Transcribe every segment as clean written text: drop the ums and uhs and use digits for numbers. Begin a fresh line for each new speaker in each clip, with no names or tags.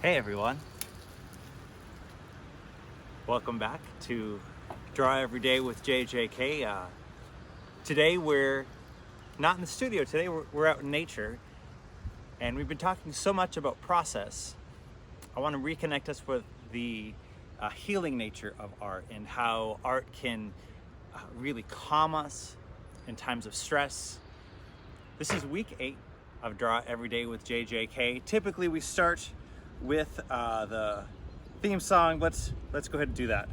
Hey everyone, welcome back to Draw Every Day with JJK. Today we're not in the studio, today we're out in nature, and we've been talking so much about process. I want to reconnect us with the healing nature of art and how art can really calm us in times of stress. This is week 8 of Draw Every Day with JJK. Typically we start with the theme song. Let's go ahead and do that.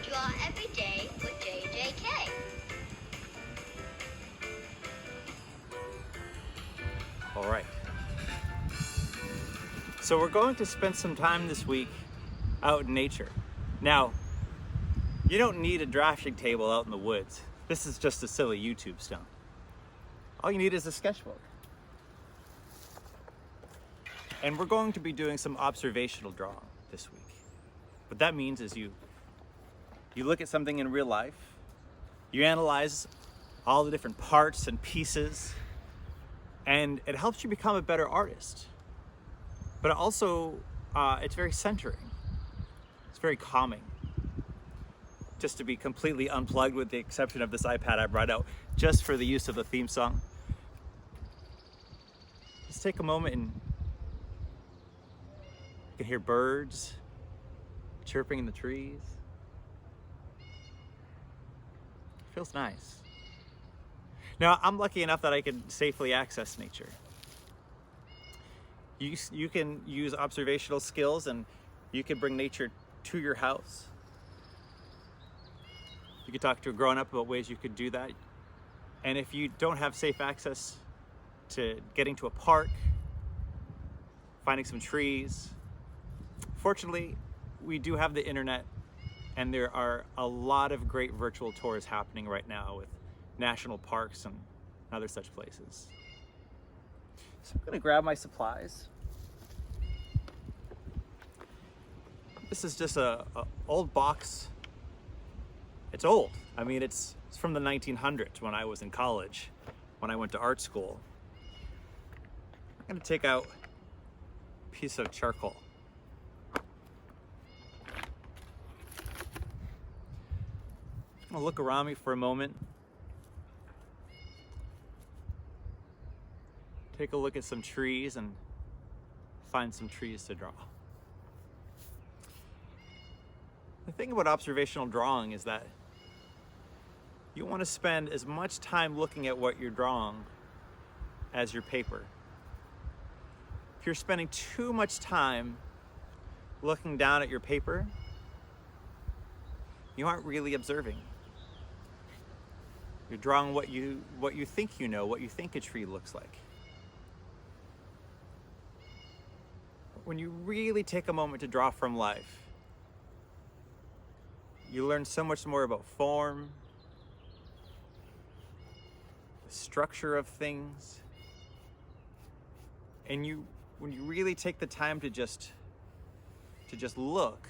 Draw Every Day with JJK.
All right. So we're going to spend some time this week out in nature. Now, you don't need a drafting table out in the woods. This is just a silly YouTube stunt. All you need is a sketchbook. And we're going to be doing some observational drawing this week. What that means is you look at something in real life, you analyze all the different parts and pieces, and it helps you become a better artist. But also, it's very centering. It's very calming. Just to be completely unplugged, with the exception of this iPad I brought out just for the use of the theme song. Just take a moment and you can hear birds chirping in the trees. It feels nice. Now, I'm lucky enough that I can safely access nature. You can use observational skills and you can bring nature to your house. You could talk to a grown-up about ways you could do that. And if you don't have safe access to getting to a park, finding some trees, fortunately, we do have the internet, and there are a lot of great virtual tours happening right now with national parks and other such places. So I'm gonna grab my supplies. This is just a old box. It's old. I mean, it's from the 1900s when I was in college, when I went to art school. I'm gonna take out a piece of charcoal. I'm gonna look around me for a moment. Take a look at some trees and find some trees to draw. The thing about observational drawing is that you want to spend as much time looking at what you're drawing as your paper. If you're spending too much time looking down at your paper, you aren't really observing. You're drawing what you think you know, what you think a tree looks like. When you really take a moment to draw from life, you learn so much more about form, the structure of things, and when you really take the time to just look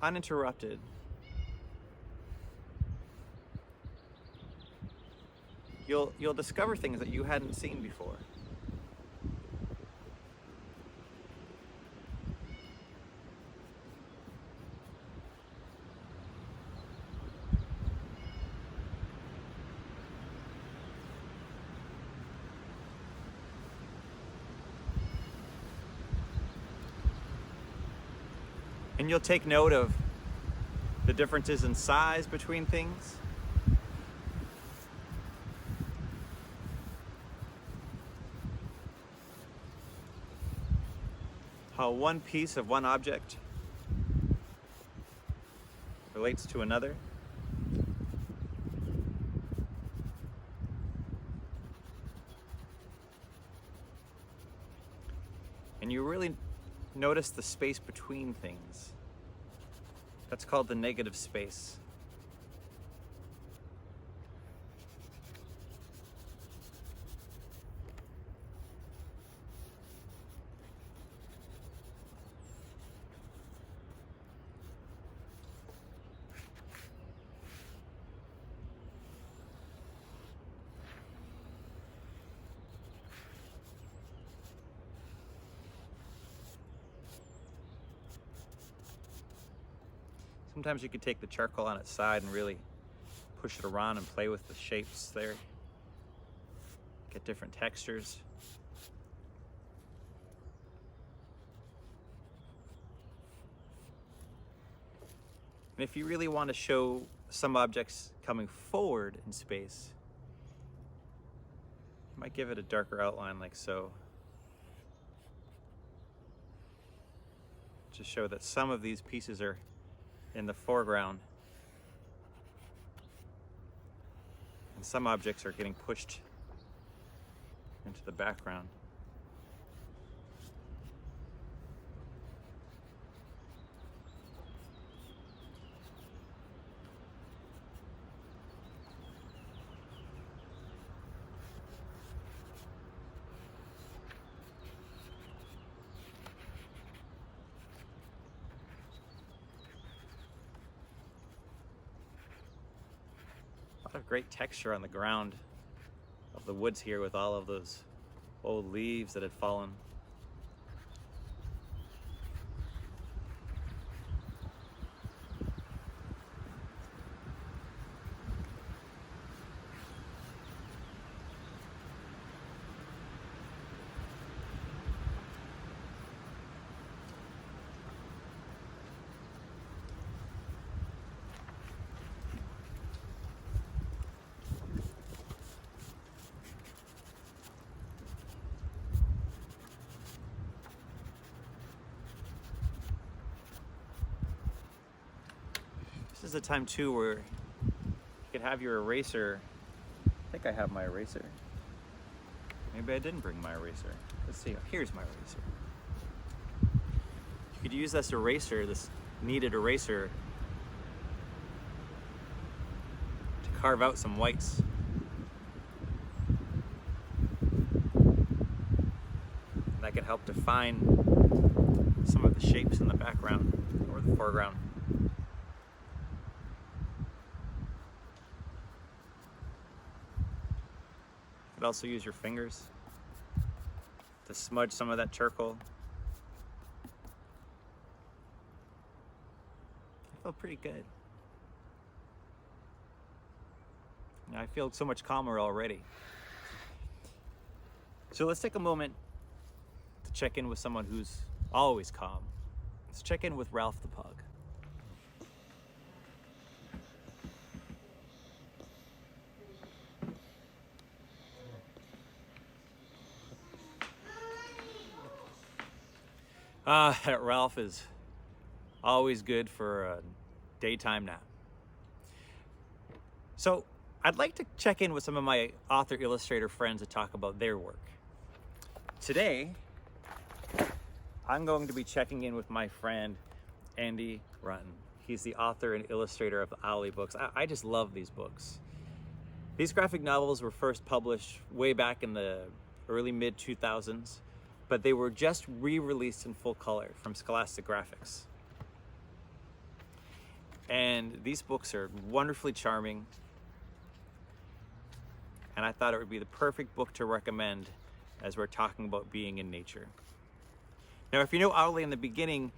uninterrupted, you'll discover things that you hadn't seen before. And you'll take note of the differences in size between things. How one piece of one object relates to another. And you really notice the space between things. That's called the negative space. Sometimes you could take the charcoal on its side and really push it around and play with the shapes there. Get different textures. And if you really want to show some objects coming forward in space, you might give it a darker outline like so. To show that some of these pieces are in the foreground and some objects are getting pushed into the background. A lot of great texture on the ground of the woods here with all of those old leaves that had fallen. This is a time too where you could have your eraser. I think I have my eraser. Maybe I didn't bring my eraser. Let's see. Here's my eraser. You could use this eraser, this kneaded eraser, to carve out some whites. That could help define some of the shapes in the background or the foreground. You could also use your fingers to smudge some of that charcoal. I feel pretty good. I feel so much calmer already. So let's take a moment to check in with someone who's always calm. Let's check in with Ralph the Pug. Ralph is always good for a daytime nap. So I'd like to check in with some of my author illustrator friends to talk about their work. Today, I'm going to be checking in with my friend Andy Rutten. He's the author and illustrator of the OWLY books. I just love these books. These graphic novels were first published way back in the early mid-2000s, but they were just re-released in full color from Scholastic Graphics. And these books are wonderfully charming, and I thought it would be the perfect book to recommend as we're talking about being in nature. Now, if you know OWLY in the beginning,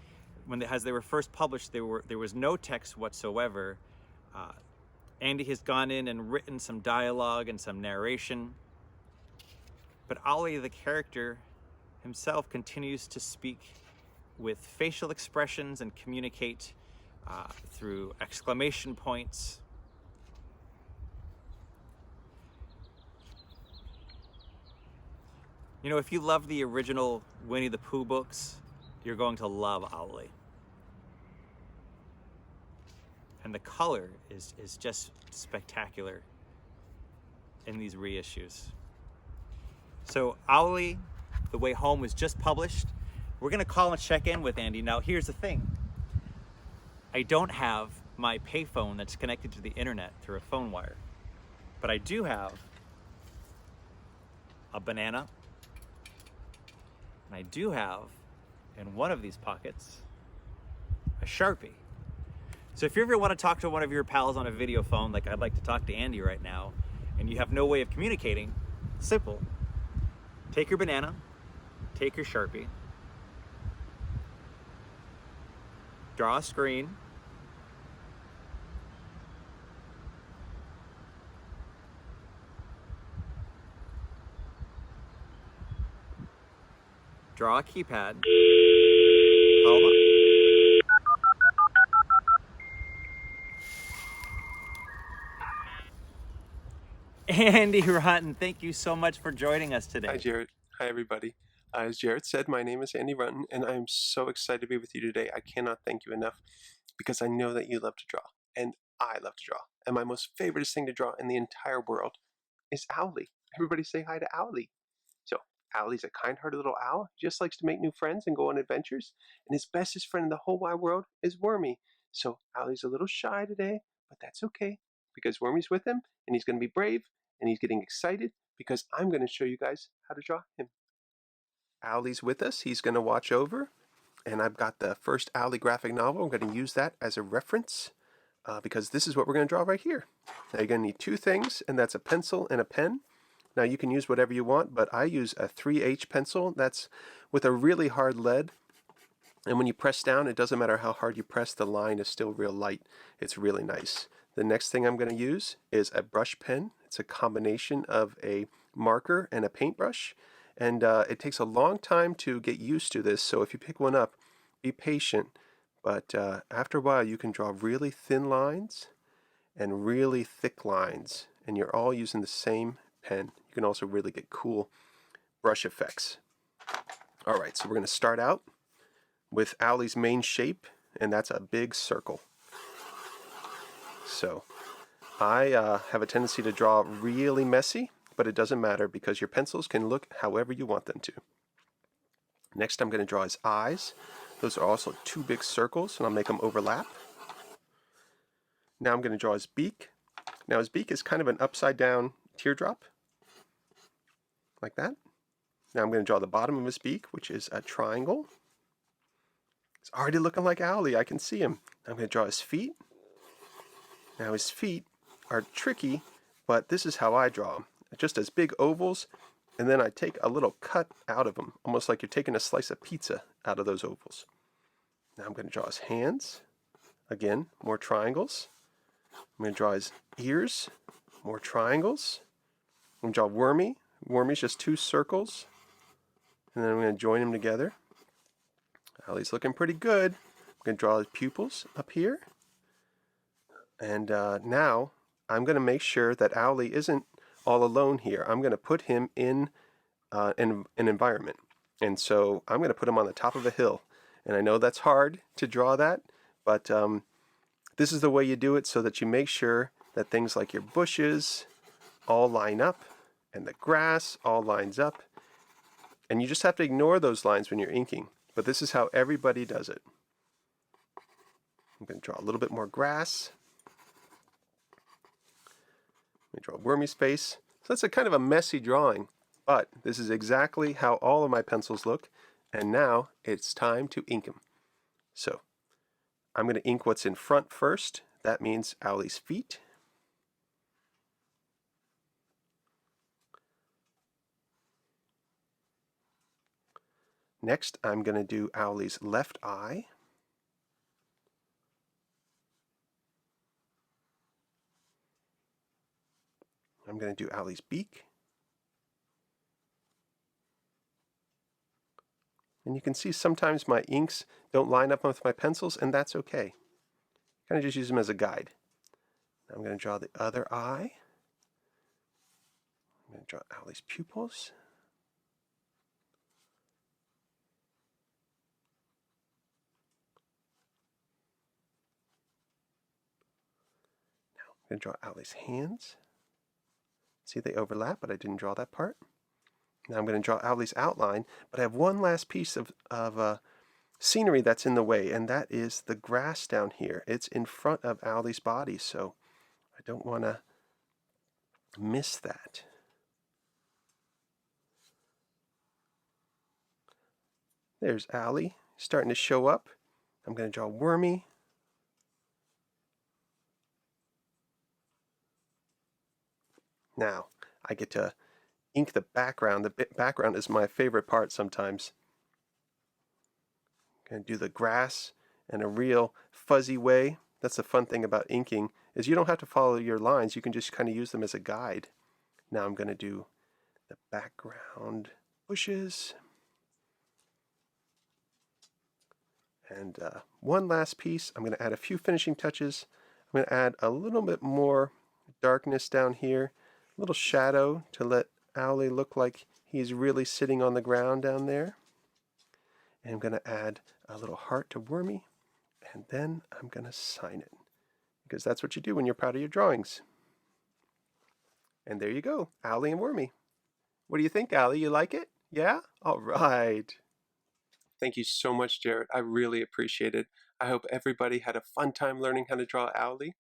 as they were first published, there was no text whatsoever. Andy has gone in and written some dialogue and some narration, but OWLY, the character himself, continues to speak with facial expressions and communicate through exclamation points. You know, if you love the original Winnie the Pooh books, you're going to love OWLY. And the color is just spectacular in these reissues. So OWLY, The Way Home, was just published. We're gonna call and check in with Andy. Now, here's the thing. I don't have my payphone that's connected to the internet through a phone wire, but I do have a banana, and I do have, in one of these pockets, a Sharpie. So if you ever want to talk to one of your pals on a video phone, like I'd like to talk to Andy right now, and you have no way of communicating, simple. Take your banana, take your Sharpie, draw a screen, draw a keypad. Call up. Andy Rutten, thank you so much for joining us today.
Hi, Jarrett. Hi, everybody. As Jarrett said, my name is Andy Runton, and I'm so excited to be with you today. I cannot thank you enough because I know that you love to draw, and I love to draw. And my most favorite thing to draw in the entire world is OWLY. Everybody say hi to OWLY. So, OWLY's a kind-hearted little owl. He just likes to make new friends and go on adventures. And his bestest friend in the whole wide world is Wormy. So, OWLY's a little shy today, but that's okay because Wormy's with him, and he's going to be brave, and he's getting excited because I'm going to show you guys how to draw him. OWLY's with us. He's going to watch over. And I've got the first OWLY graphic novel. I'm going to use that as a reference because this is what we're going to draw right here. Now you're going to need two things, and that's a pencil and a pen. Now you can use whatever you want, but I use a 3H pencil. That's with a really hard lead. And when you press down, it doesn't matter how hard you press, the line is still real light. It's really nice. The next thing I'm going to use is a brush pen. It's a combination of a marker and a paintbrush. And it takes a long time to get used to this, so if you pick one up, be patient. But after a while, you can draw really thin lines and really thick lines, and you're all using the same pen. You can also really get cool brush effects. All right, so we're going to start out with OWLY's main shape, and that's a big circle. So I have a tendency to draw really messy, but it doesn't matter because your pencils can look however you want them to. Next, I'm going to draw his eyes. Those are also two big circles, and I'll make them overlap. Now I'm going to draw his beak. Now his beak is kind of an upside down teardrop, like that. Now I'm going to draw the bottom of his beak, which is a triangle. It's already looking like OWLY. I can see him. I'm going to draw his feet. Now his feet are tricky, but this is how I draw them. Just as big ovals, and then I take a little cut out of them, almost like you're taking a slice of pizza out of those ovals. Now I'm going to draw his hands. Again, more triangles. I'm going to draw his ears, more triangles. I'm going to draw Wormy. Wormy's just two circles, and then I'm going to join them together. OWLY's looking pretty good. I'm going to draw his pupils up here. And now I'm going to make sure that OWLY isn't all alone here. I'm going to put him in an environment. And so I'm going to put him on the top of a hill. And I know that's hard to draw that, but this is the way you do it so that you make sure that things like your bushes all line up and the grass all lines up. And you just have to ignore those lines when you're inking. But this is how everybody does it. I'm going to draw a little bit more grass. Let me draw Wormy's face. So that's a kind of a messy drawing, but this is exactly how all of my pencils look, and now it's time to ink them. So I'm going to ink what's in front first. That means OWLY's feet. Next, I'm going to do OWLY's left eye. I'm going to do OWLY's beak. And you can see sometimes my inks don't line up with my pencils, and that's okay. Kind of just use them as a guide. Now I'm going to draw the other eye. I'm going to draw OWLY's pupils. Now I'm going to draw OWLY's hands. See, they overlap, but I didn't draw that part. Now I'm going to draw OWLY's outline, but I have one last piece of scenery that's in the way, and that is the grass down here. It's in front of OWLY's body, so I don't want to miss that. There's OWLY starting to show up. I'm going to draw Wormy. Now I get to ink the background. The background is my favorite part sometimes. I'm going to do the grass in a real fuzzy way. That's the fun thing about inking, is you don't have to follow your lines. You can just kind of use them as a guide. Now I'm going to do the background bushes. And one last piece, I'm going to add a few finishing touches. I'm going to add a little bit more darkness down here, a little shadow to let OWLY look like he's really sitting on the ground down there. And I'm going to add a little heart to Wormy, and then I'm going to sign it, because that's what you do when you're proud of your drawings. And there you go, OWLY and Wormy. What do you think, OWLY? You like it? Yeah? All right. Thank you so much, Jarrett. I really appreciate it. I hope everybody had a fun time learning how to draw OWLY.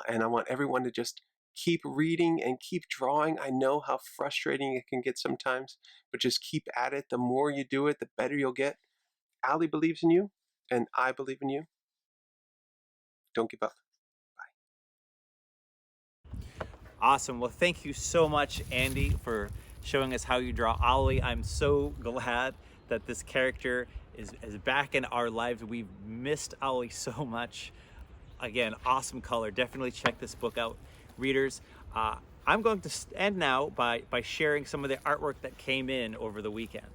And I want everyone to just keep reading and keep drawing. I know how frustrating it can get sometimes, but just keep at it. The more you do it, the better you'll get. OWLY believes in you, and I believe in you. Don't give up.
Awesome. Well, thank you so much, Andy, for showing us how you draw OWLY. I'm so glad that this character is back in our lives. We've missed OWLY so much. Again, awesome color. Definitely check this book out, readers. I'm going to end now by sharing some of the artwork that came in over the weekend.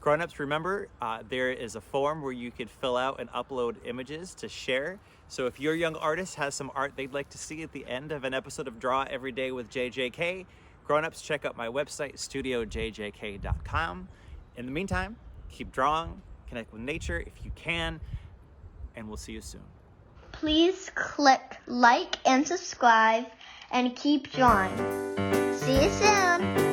Grown-ups, remember, there is a form where you could fill out and upload images to share. So if your young artist has some art they'd like to see at the end of an episode of Draw Every Day with JJK, grown-ups, check out my website, studiojjk.com. In the meantime, keep drawing, connect with nature if you can, and we'll see you soon.
Please click like and subscribe and keep drawing. See you soon.